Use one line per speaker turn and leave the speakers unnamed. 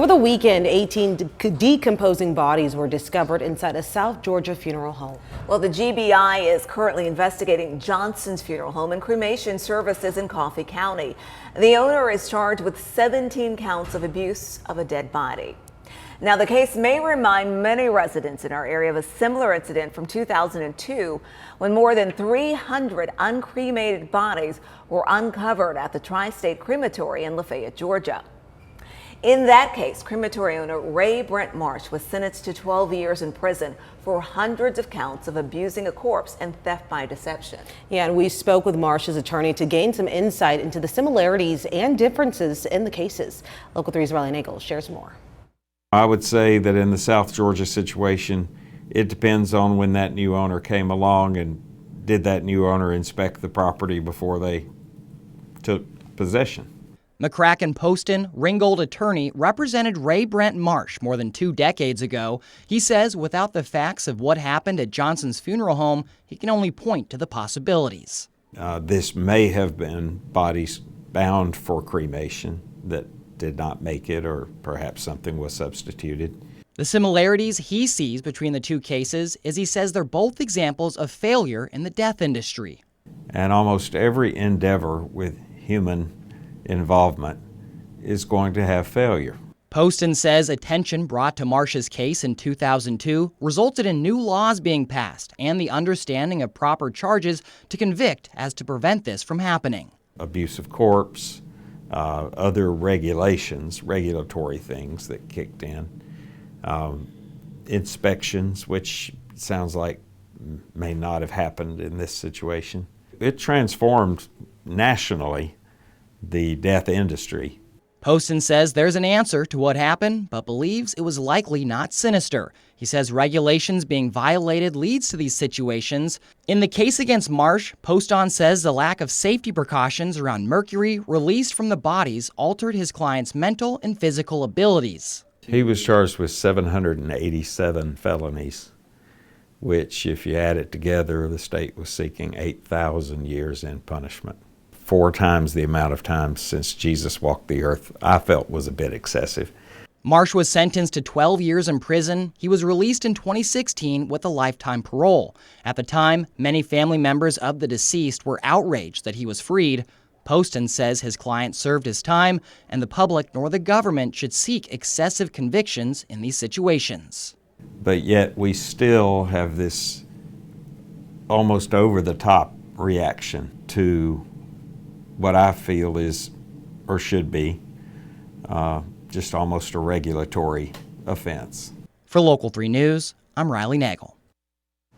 Over the weekend, 18 decomposing bodies were discovered inside a South Georgia funeral home.
Well, the GBI is currently investigating Johnson's funeral home and cremation services in Coffee County. The owner is charged with 17 counts of abuse of a dead body. Now, the case may remind many residents in our area of a similar incident from 2002 when more than 300 uncremated bodies were uncovered at the Tri-State Crematory in Lafayette, Georgia. In that case, crematory owner Ray Brent Marsh was sentenced to 12 years in prison for hundreds of counts of abusing a corpse and theft by deception.
Yeah, and we spoke with Marsh's attorney to gain some insight into the similarities and differences in the cases. Local 3's Riley Nagel shares more.
I would say that in the South Georgia situation, it depends on when that new owner came along and did that new owner inspect the property before they took possession.
McCracken Poston, Ringgold attorney, represented Ray Brent Marsh more than 2 decades ago. He says without the facts of what happened at Johnson's funeral home, he can only point to the possibilities.
This may have been bodies bound for cremation that did not make it, or perhaps something was substituted.
The similarities he sees between the two cases is he says they're both examples of failure in the death industry.
And almost every endeavor with human involvement is going to have failure.
Poston says attention brought to Marsh's case in 2002 resulted in new laws being passed and the understanding of proper charges to convict as to prevent this from happening.
Abuse of corpse, other regulations, regulatory things that kicked in, inspections, which sounds like may not have happened in this situation. It transformed nationally the death industry.
Poston says there's an answer to what happened, but believes it was likely not sinister. He says regulations being violated leads to these situations. In the case against Marsh, Poston says the lack of safety precautions around mercury released from the bodies altered his client's mental and physical abilities.
He was charged with 787 felonies, which, if you add it together, the state was seeking 8,000 years in punishment. 4 times the amount of time since Jesus walked the earth, I felt was a bit excessive.
Marsh was sentenced to 12 years in prison. He was released in 2016 with a lifetime parole. At the time, many family members of the deceased were outraged that he was freed. Poston says his client served his time, and the public nor the government should seek excessive convictions in these situations.
But yet we still have this almost over-the-top reaction to what I feel is, or should be, just almost a regulatory offense.
For Local 3 News, I'm Riley Nagel.